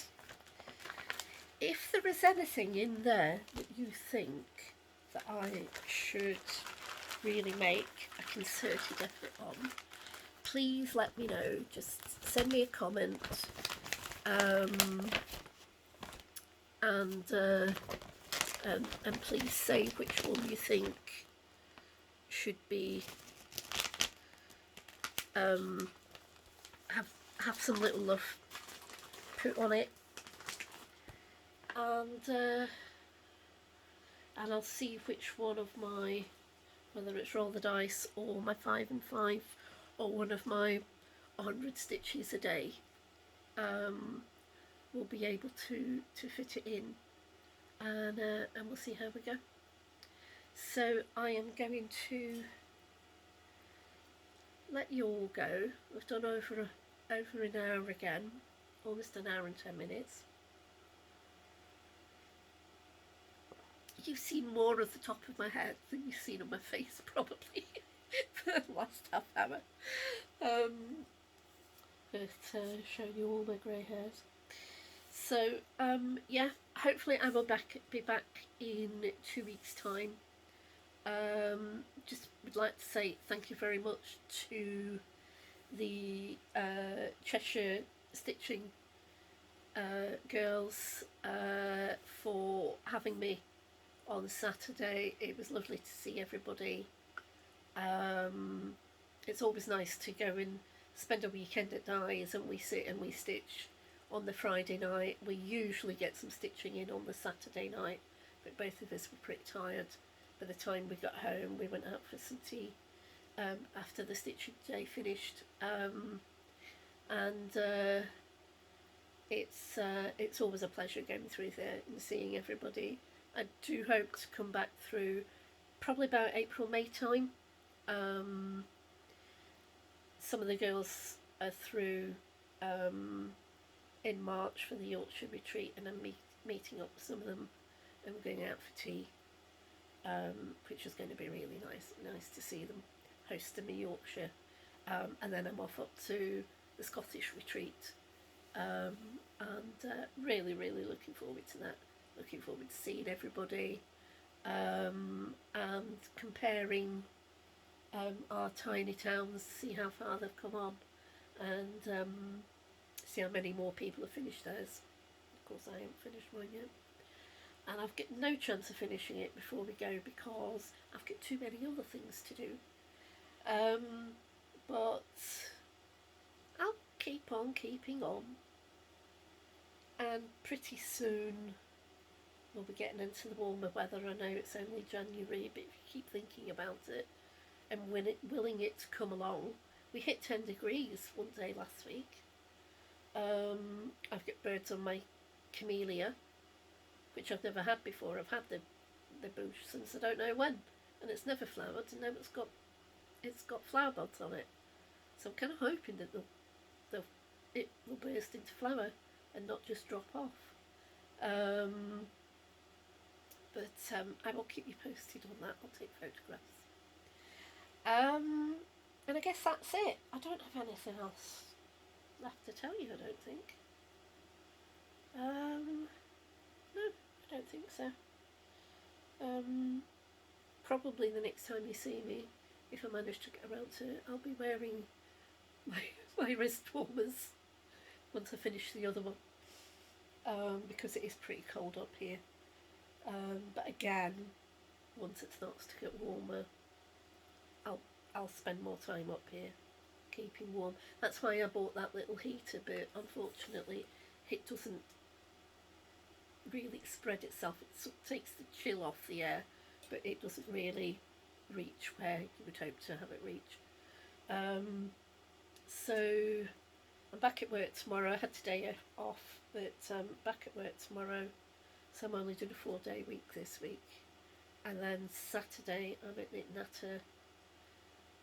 If there is anything in there that you think that I should really make a concerted effort on, please let me know. Just send me a comment, and please say which one you think should be have some little love put on it, and I'll see which one of my, whether it's Roll the Dice or my 5 and 5 or one of my 100 stitches a day, will be able to fit it in, and we'll see how we go. So I am going to let you all go. We've done over an hour again, almost an hour and 10 minutes. You've seen more of the top of my head than you've seen on my face probably for the last half hour. But showing you all my grey hairs. So yeah, hopefully I will be back in 2 weeks' time. Just would like to say thank you very much to the Cheshire Stitching girls for having me on Saturday. It was lovely to see everybody. It's always nice to go and spend a weekend at Dye's, and we sit and we stitch on the Friday night. We usually get some stitching in on the Saturday night, but both of us were pretty tired by the time we got home. We went out for some tea after the stitching day finished, and it's always a pleasure going through there and seeing everybody I do hope to come back through probably about April, May time. Um, some of the girls are through in March for the Yorkshire retreat, and I'm meeting up with some of them, and we're going out for tea, which is going to be really nice to see them hosting me Yorkshire. And then I'm off up to the Scottish retreat, and really looking forward to that. Looking forward to seeing everybody, and comparing our tiny towns, see how far they've come on, and see how many more people have finished theirs. Of course, I haven't finished mine yet, and I've got no chance of finishing it before we go because I've got too many other things to do. But I'll keep on keeping on, and pretty soon we'll be getting into the warmer weather. I know it's only January, but if you keep thinking about it and willing it to come along, we hit 10 degrees one day last week. I've got birds on my camellia, which I've never had before. I've had the bush since I don't know when, and it's never flowered, and now it's got flower buds on it. So I'm kind of hoping that it will burst into flower and not just drop off. But I will keep you posted on that. I'll take photographs. And I guess that's it. I don't have anything else left to tell you, I don't think. No, I don't think so. Probably the next time you see me, if I manage to get around to it, I'll be wearing my wrist warmers once I finish the other one, because it is pretty cold up here. But again, once it starts to get warmer, I'll spend more time up here keeping warm. That's why I bought that little heater, but unfortunately it doesn't really spread itself. It takes the chill off the air, but it doesn't really reach where you would hope to have it reach. So I'm back at work tomorrow. I had today off, but back at work tomorrow, so I'm only doing a 4-day week this week. And then Saturday I'm at Knit Natter,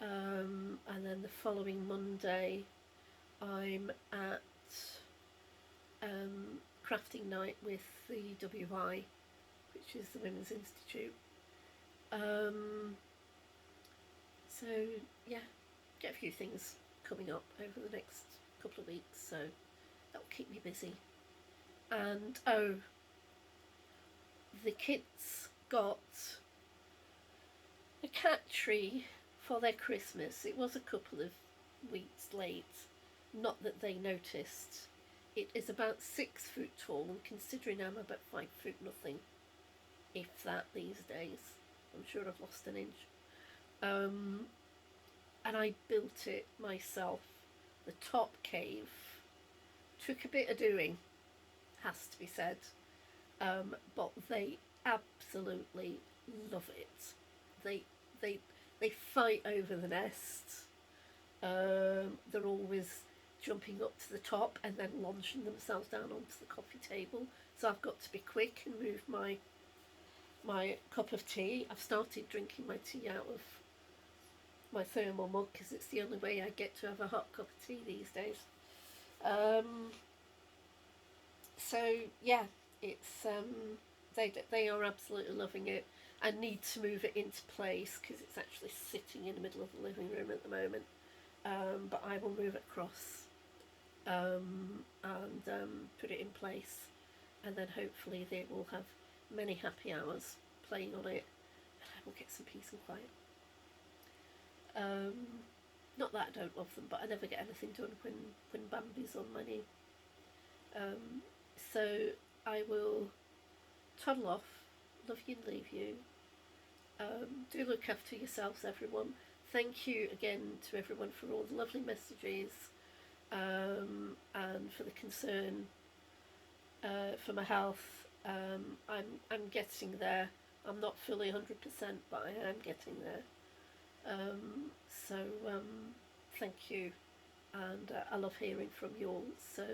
and then the following Monday I'm at crafting night with the WI, which is the Women's Institute. So yeah, get a few things coming up over the next couple of weeks, so that'll keep me busy. And the kids got a cat tree for their Christmas. It was a couple of weeks late, not that they noticed. It is about 6 foot tall, and considering I'm about 5 foot nothing, if that these days, I'm sure I've lost an inch. And I built it myself. The top cave took a bit of doing, has to be said, but they absolutely love it. They fight over the nest. They're always jumping up to the top and then launching themselves down onto the coffee table. So I've got to be quick and move my cup of tea. I've started drinking my tea out of my thermal mug because it's the only way I get to have a hot cup of tea these days. So yeah, it's they are absolutely loving it. I need to move it into place because it's actually sitting in the middle of the living room at the moment. But I will move it across and put it in place, and then hopefully they will have many happy hours playing on it, and I will get some peace and quiet. Not that I don't love them, but I never get anything done when Bambi's on my knee. So I will toddle off, love you and leave you. Do look after yourselves, everyone. Thank you again to everyone for all the lovely messages, and for the concern for my health. I'm getting there. I'm not fully 100%, but I am getting there. So thank you, and I love hearing from you all. So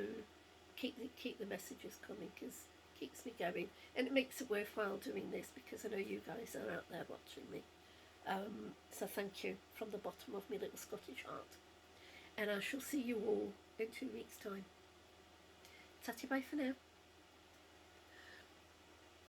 keep the messages coming, because keeps me going, and it makes it worthwhile doing this because I know you guys are out there watching me. So thank you from the bottom of my little Scottish heart. And I shall see you all in 2 weeks' time. Tatty bye for now.